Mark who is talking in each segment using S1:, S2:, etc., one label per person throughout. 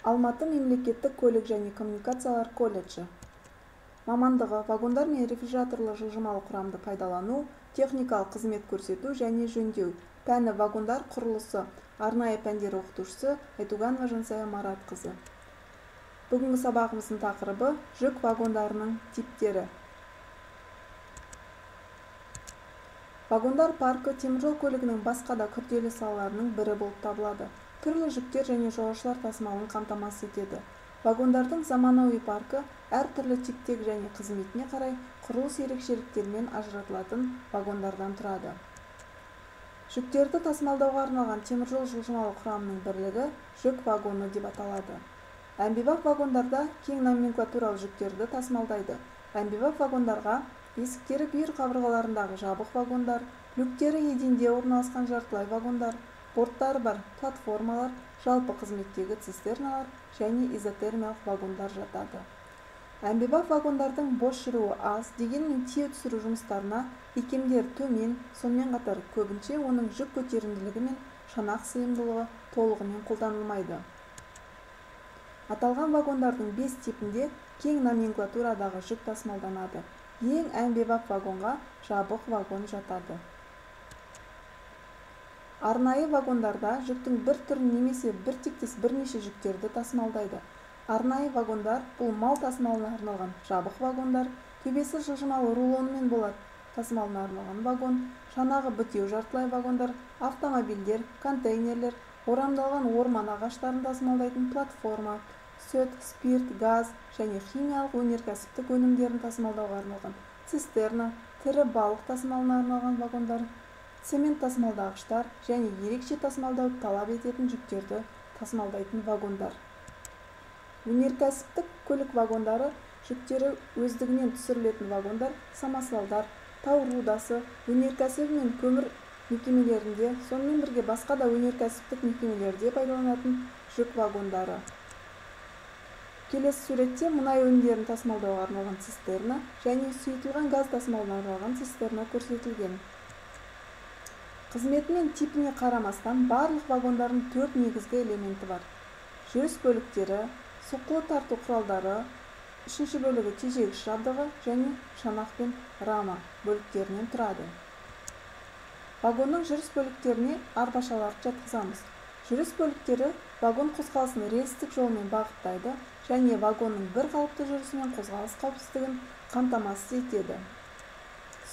S1: Алматы мемлекеттік көлік және коммуникациялар колледжі. Мамандығы вагондар мен рефрижераторлы жылжымалы құрамды пайдалану, техникалық қызмет көрсету және жөндеу. Пәні вагондар құрылысы, арнайы пәндер оқытушысы Айтуганова Жансая Маратқызы. Бүгінгі сабағымыздың тақырыбы жүк вагондарының типтері. Вагондар паркі теміржол көлігінің басқа да күрделі салаларының бірі болып табылады. Түрлі жүктер және жолаушылар тасымалын қамтамасыз етеді. Вагондардың заманауи паркі әртүрлі типтегі және қызметіне қарай құрылыс ерекшеліктерімен ажыратылатын вагондардан тұрады. Жүктерді тасымалдауға арналған теміржол жылжымалы құрамының бірлігі жүк вагоны деп аталады. Әмбебап вагондарда кең номенклатуралы жүктерді тасымалдайды. Әмбебап вагондарға есіктері бүйір қабырғаларындағы жабық вагондар, люктері еденде орналасқан жартылай вагондар, борттары бар платформалар, жалпы қызметтегі цистерналар және изотермиялық вагондар жатады. Әмбебап вагондардың бос жүруі аз, дегенмен тие түсіру жұмыстарына икемдер төмен, сонымен қатар көбінше оның жүк көтерімділігі мен шанақ сыйымдылығы толығымен қолданылмайды. Аталған вагондардың 5 типінде кең номенклатурадағы жүк тасымалданады. Ең әмбебап вагонға жабық вагон жатады. Арнайы вагондарда жүктің бір түрін немесе бір тектес бірнеше жүктерді тасымалдайды. Арнайы вагондар бұл мал тасымалына арналған жабық вагондар, төбесі жылжымалы рулонымен болады тасымалына арналған вагон, шанағы бітеу жартылай вагондар, автомобильдер, контейнерлер, орамдалған орман ағаштарын тасымалдайтын платформа, сүт, спирт, газ және химиялық өнеркәсіптік өнімдерін тасымалдауға арналған цистерна, тірі балық тасымалына арналған вагондар, цемент тасымалдағыштар және ерекше тасымалдауды талап ететін жүктерді тасымалдайтын вагондар. Өнеркәсіптік көлік вагондары жүктері өздігінен түсірілетін вагондар, самосвалдар, тау рудасы, өнеркәсібі мен көмір мекемелерінде, сонымен бірге басқа да өнеркәсіптік мекемелерде пайдаланатын жүк вагондары. Келесі суретте мұнай өнімдерін тасымалдауға арналған цистерна және сұйытылған газ тасымалына арналған цистерна көрсетілген. Қызметі мен типіне қарамастан барлық вагондардың 4 негізгі элементі бар. Жүріс бөліктері, соққылы тарту құралдары, үшінші бөлігі тежегіш жабдығы және шанақ пен рама бөліктерінен тұрады. Вагонның жүріс бөліктеріне арбашаларды жатқызамыз. Жүріс бөліктері вагон қозғалысын рельстік жолмен бағыттайды және вагонның бір қалыпты жүрісі мен қозғалыс қауіпсіздігін қамтамасыз етеді.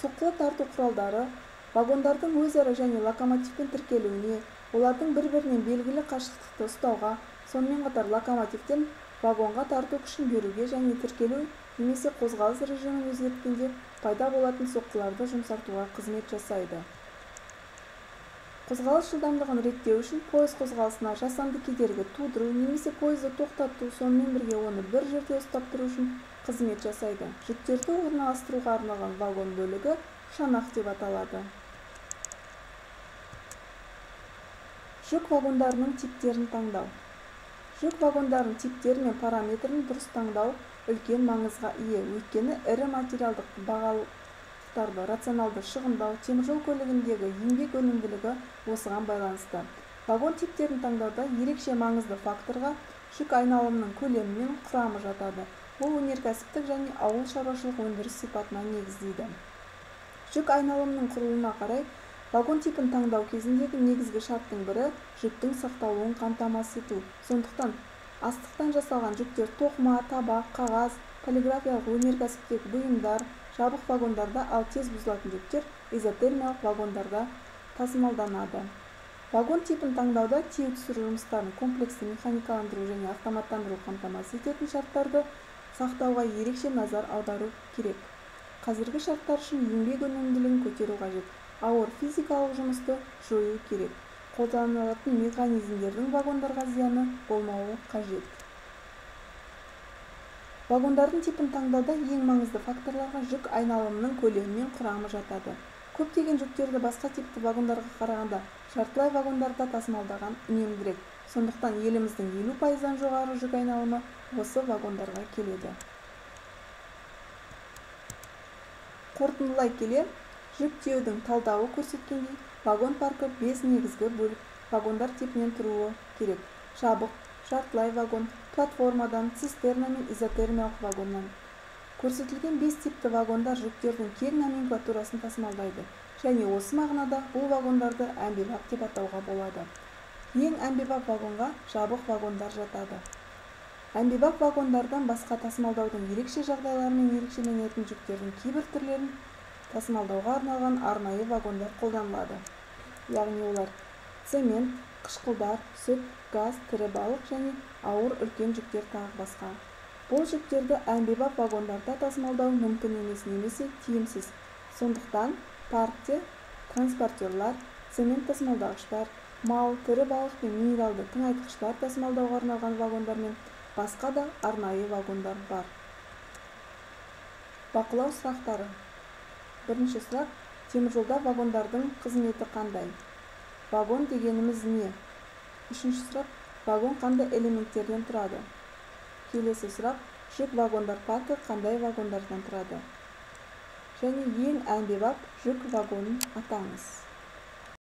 S1: Соққылы тарту құралдары вагондардың өзара және локомотивпен тіркелуіне, олардың бір-бірінен белгілі қашықтықты ұстауға, сонымен қатар локомотивтен вагонға тарту күшін беруге және тіркелу немесе қозғалыс режимін өзгерткенде пайда болатын соққыларды жұмсартуға қызмет жасайды. Қозғалыс жылдамдығын реттеу үшін пойыз қозғалысына жасанды кедергі тудыру немесе пойызды тоқтату, сонымен бірге оны бір жерде ұстап тұру үшін қызмет жасайды. Жүктерді орналастыруға арналған вагон бөлігі шанақ деп аталады. Жүк вагондарының типтерін таңдау. Жүк вагондарының типтері мен параметрін дұрыс таңдау үлкен маңызға ие, өйткені ірі материалдық бағалықтарды рационалды шығындау, теміржол көлігіндегі еңбек өнімділігі осыған байланысты. Вагон типтерін таңдауда ерекше маңызды факторға жүк айналымының көлемі мен құрамы жатады. Ол өнеркәсіптік және ауыл шаруашылық өндіріс сипатына негіздейді. Жүк айналымының құрылымына қарай вагон типін таңдау кезіндегі негізгі шарттың бірі жүктің сақталуын қамтамасыз ету. Сондықтан астықтан жасалған жүктер тоқыма, табақ, қағаз, полиграфиялық өнеркәсіптегі бұйымдар, жабық вагондарда, ал тез бұзылатын жүктер изотермиялық вагондарда тасымалданады. Вагон типін таңдауда тие түсіру жұмыстарын комплексті механикаландыру және автоматтандыру қамтамасыз ететін шарттарды сақтауға ерекше назар аудару керек. Қазіргі шарттар үшін еңбек өнімділігін көтеру қажет. Ауыр физикалық жұмысты жою керек. Қолданылатын механизмдердің вагондарға зияны болмауы қажет. Вагондардың типін таңдауда ең маңызды факторларға жүк айналымының көлемі мен құрамы жатады. Көптеген жүктерді басқа типті вагондарға қарағанда жартылай вагондарда тасымалдаған үнемдірек. Сондықтан еліміздің 50%-дан жоғары жүк айналымы осы вагондарға келеді. Қорытындылай келе, жүк тиеудің талдауы көрсеткендей, вагон паркі 5 негізгі бөлік вагондар типінен тұруы керек. Жабық, жартылай вагон, платформадан, цистерна мен изотермиялық вагоннан. Көрсетілген 5 типті вагондар жүктердің кең номенклатурасын тасымалдайды, және осы мағынада бұл вагондарды әмбебап деп атауға болады. Ең әмбебап вагонға жабық вагондар жатады. Әмбебап вагондардан басқа тасымалдаудың ерекше жағдайларымен ерекшеленетін жүктердің кейбір түрлерін тасымалдауға арналған арнайы вагондар қолданылады. Яғни олар цемент, қышқылдар, сүт, газ, тірі балық және ауыр үлкен жүктер тағы басқа. Бұл жүктерді әмбебап вагондарда тасымалдау мүмкін емес немесе тиімсіз. Сондықтан паркте транспортерлар, цемент тасымалдағыштар, мал, тірі балық пен минералды тыңайтқыштар тасымалдауға арналған вагондар мен басқа да арнайы вагондар бар. Бақылау сұрақтары. Бірінші сұрақ: теміржолда вагондардың қызметі қандай? Вагон дегеніміз не? Үшінші сұрақ: вагон қандай элементтерден тұрады? Келесі сұрақ: жүк вагондар паркі қандай вагондардан тұрады? Және ең әмбебап жүк вагонын атаңыз.